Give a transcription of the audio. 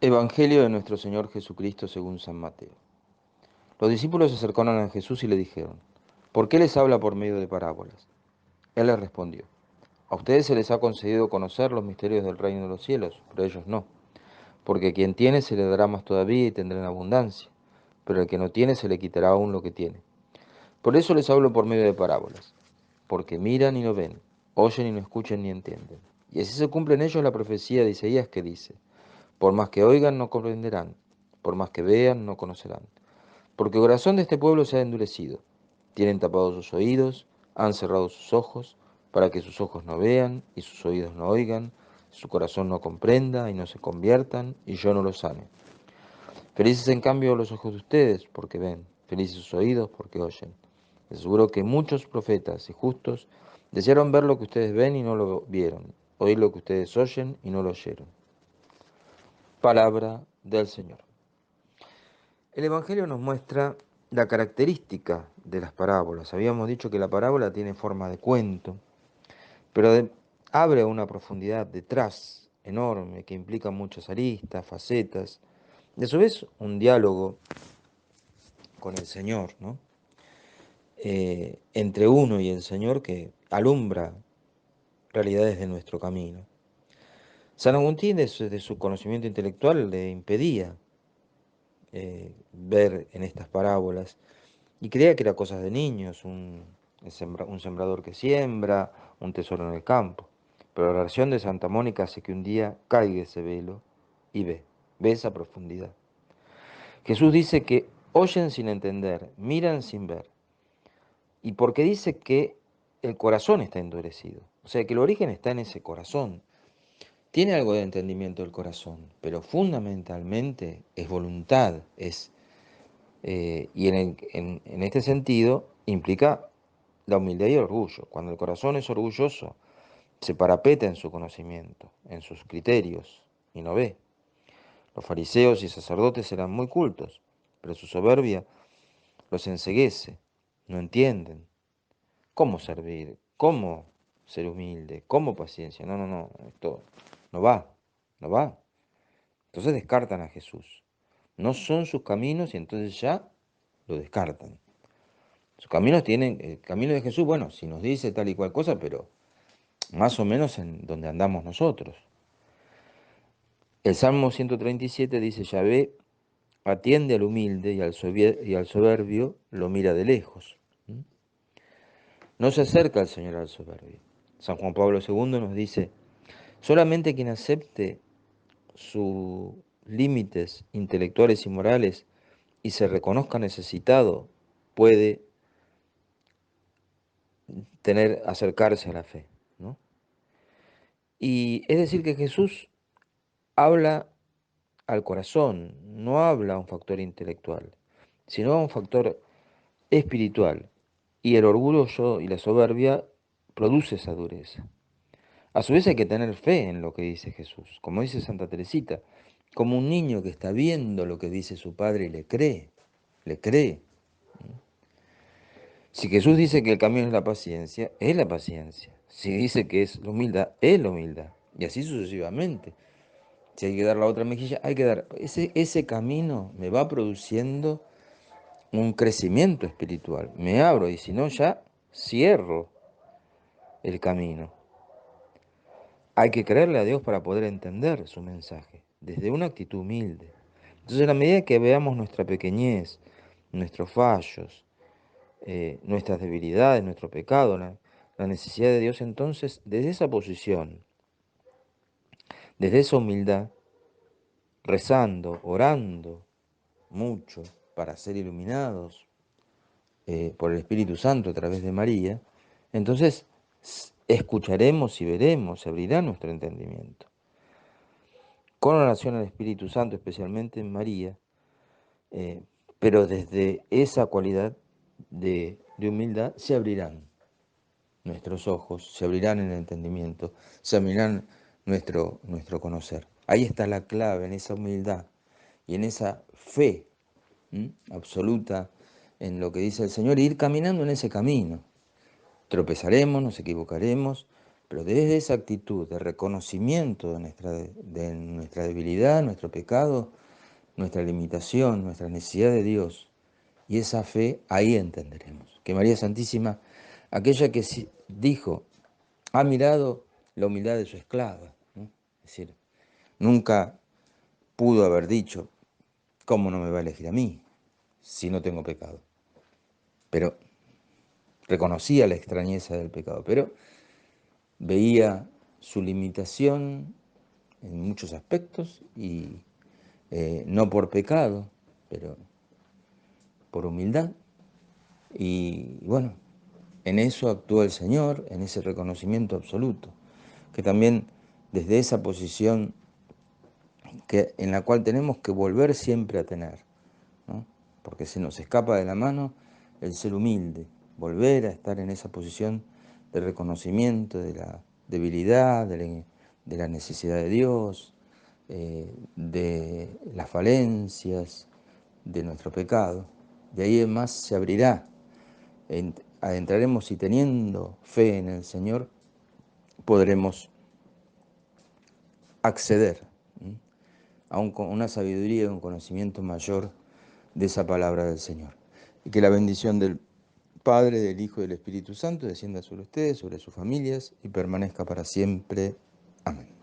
Evangelio de nuestro Señor Jesucristo según San Mateo. Los discípulos se acercaron a Jesús y le dijeron: ¿Por qué les habla por medio de parábolas? Él les respondió: A ustedes se les ha concedido conocer los misterios del reino de los cielos, pero a ellos no. Porque quien tiene se le dará más todavía y tendrá en abundancia, pero al que no tiene se le quitará aún lo que tiene. Por eso les hablo por medio de parábolas, porque miran y no ven, oyen y no escuchan ni entienden. Y así se cumple en ellos la profecía de Isaías que dice: Por más que oigan, no comprenderán, por más que vean, no conocerán. Porque el corazón de este pueblo se ha endurecido. Tienen tapados sus oídos, han cerrado sus ojos, para que sus ojos no vean y sus oídos no oigan, su corazón no comprenda y no se conviertan, y yo no los sane. Felices en cambio los ojos de ustedes, porque ven, felices sus oídos, porque oyen. Les aseguro que muchos profetas y justos desearon ver lo que ustedes ven y no lo vieron, oír lo que ustedes oyen y no lo oyeron. Palabra del Señor. El Evangelio nos muestra la característica de las parábolas. Habíamos dicho que la parábola tiene forma de cuento, pero abre una profundidad detrás enorme que implica muchas aristas, facetas, y a su vez un diálogo con el Señor, ¿no? Entre uno y el Señor que alumbra realidades de nuestro camino. San Agustín, de su conocimiento intelectual, le impedía ver en estas parábolas y creía que era cosas de niños, un sembrador que siembra, un tesoro en el campo. Pero la oración de Santa Mónica hace que un día caiga ese velo y ve esa profundidad. Jesús dice que oyen sin entender, miran sin ver. Y porque dice que el corazón está endurecido. O sea, que el origen está en ese corazón. Tiene algo de entendimiento el corazón, pero fundamentalmente es voluntad, y en este sentido implica la humildad y el orgullo. Cuando el corazón es orgulloso, se parapeta en su conocimiento, en sus criterios, y no ve. Los fariseos y sacerdotes eran muy cultos, pero su soberbia los enceguece, no entienden cómo servir, cómo ser humilde, cómo paciencia. No, no, no, esto no va, no va. Entonces descartan a Jesús. No son sus caminos y entonces ya lo descartan. Sus caminos tienen, el camino de Jesús, bueno, si nos dice tal y cual cosa, pero más o menos en donde andamos nosotros. El Salmo 137 dice: Yahvé atiende al humilde y al soberbio lo mira de lejos. No se acerca el Señor al soberbio. San Juan Pablo II nos dice: solamente quien acepte sus límites intelectuales y morales y se reconozca necesitado puede acercarse a la fe, ¿no? Y es decir que Jesús habla al corazón, no habla a un factor intelectual, sino a un factor espiritual. Y el orgullo y la soberbia produce esa dureza. A su vez hay que tener fe en lo que dice Jesús, como dice Santa Teresita, como un niño que está viendo lo que dice su padre y le cree, le cree. Si Jesús dice que el camino es la paciencia, es la paciencia. Si dice que es la humildad, es la humildad. Y así sucesivamente. Si hay que dar la otra mejilla, hay que dar. Ese camino me va produciendo un crecimiento espiritual. Me abro y si no, ya cierro el camino. Hay que creerle a Dios para poder entender su mensaje, desde una actitud humilde. Entonces, a la medida que veamos nuestra pequeñez, nuestros fallos, nuestras debilidades, nuestro pecado, la necesidad de Dios, entonces, desde esa posición, desde esa humildad, rezando, orando mucho para ser iluminados por el Espíritu Santo a través de María, entonces escucharemos y veremos, se abrirá nuestro entendimiento. Con oración al Espíritu Santo, especialmente en María, eh, pero desde esa cualidad de humildad se abrirán nuestros ojos, se abrirán en el entendimiento, se abrirán nuestro conocer. Ahí está la clave, en esa humildad y en esa fe absoluta en lo que dice el Señor, e ir caminando en ese camino. Tropezaremos, nos equivocaremos, Pero desde esa actitud de reconocimiento de nuestra debilidad, nuestro pecado, nuestra limitación, nuestra necesidad de Dios, y esa fe, ahí entenderemos que María Santísima, aquella que dijo, ha mirado la humildad de su esclava, ¿no? Es decir, nunca pudo haber dicho, ¿cómo no me va a elegir a mí si no tengo pecado? Pero reconocía la extrañeza del pecado, pero veía su limitación en muchos aspectos y no por pecado, pero por humildad. Y bueno, en eso actuó el Señor, en ese reconocimiento absoluto, que también desde esa posición en la cual tenemos que volver siempre a tener, ¿no? Porque se nos escapa de la mano el ser humilde, volver a estar en esa posición de reconocimiento de la debilidad, de la necesidad de Dios, de las falencias, de nuestro pecado. De ahí en más se abrirá, adentraremos y teniendo fe en el Señor, podremos acceder a una sabiduría y un conocimiento mayor de esa palabra del Señor. Y que la bendición del Padre, del Hijo y del Espíritu Santo descienda sobre ustedes, sobre sus familias y permanezca para siempre. Amén.